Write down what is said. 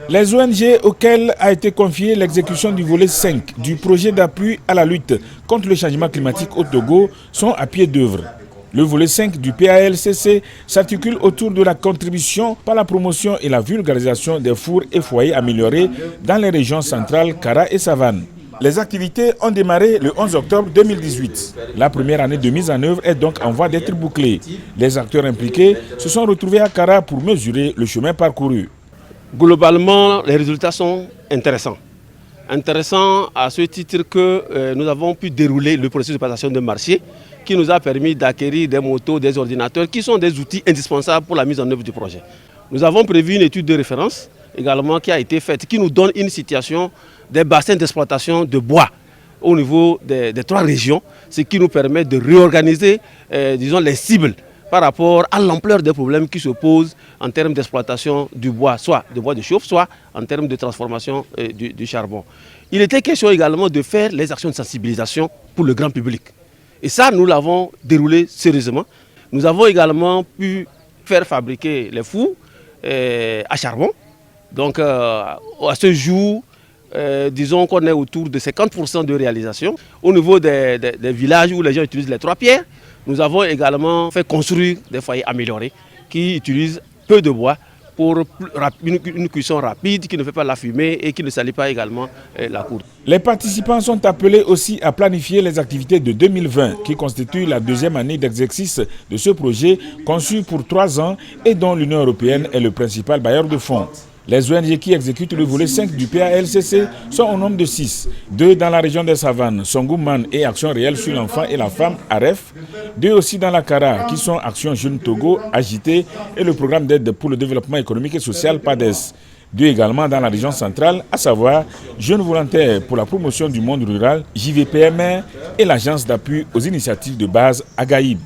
Les ONG auxquelles a été confiée l'exécution du volet 5 du projet d'appui à la lutte contre le changement climatique au Togo sont à pied d'œuvre. Le volet 5 du PALCC s'articule autour de la contribution par la promotion et la vulgarisation des fours et foyers améliorés dans les régions centrales, Kara et Savane. Les activités ont démarré le 11 octobre 2018. La première année de mise en œuvre est donc en voie d'être bouclée. Les acteurs impliqués se sont retrouvés à Kara pour mesurer le chemin parcouru. Globalement, les résultats sont intéressants. Intéressant à ce titre que nous avons pu dérouler le processus de passation de marché qui nous a permis d'acquérir des motos, des ordinateurs qui sont des outils indispensables pour la mise en œuvre du projet. Nous avons prévu une étude de référence également qui a été faite, qui nous donne une situation des bassins d'exploitation de bois au niveau des 3 régions, ce qui nous permet de réorganiser disons, les cibles par rapport à l'ampleur des problèmes qui se posent en termes d'exploitation du bois, soit de bois de chauffe, soit en termes de transformation du charbon. Il était question également de faire les actions de sensibilisation pour le grand public. Et ça, nous l'avons déroulé sérieusement. Nous avons également pu faire fabriquer les fours à charbon. Donc à ce jour, disons qu'on est autour de 50% de réalisation. Au niveau des villages où les gens utilisent les 3 pierres, nous avons également fait construire des foyers améliorés qui utilisent peu de bois pour une cuisson rapide qui ne fait pas la fumée et qui ne salit pas également la cour. Les participants sont appelés aussi à planifier les activités de 2020 qui constituent la 2e année d'exercice de ce projet conçu pour 3 ans et dont l'Union européenne est le principal bailleur de fonds. Les ONG qui exécutent le volet 5 du PALCC sont au nombre de 6. 2 dans la région des Savanes, Songouman et Action réelle sur l'enfant et la femme, AREF. 2 aussi dans la Kara, qui sont Action Jeune Togo, AJT, et le programme d'aide pour le développement économique et social, PADES. 2 également dans la région centrale, à savoir Jeunes volontaires pour la promotion du monde rural, JVPMR, et l'agence d'appui aux initiatives de base, Agaïb.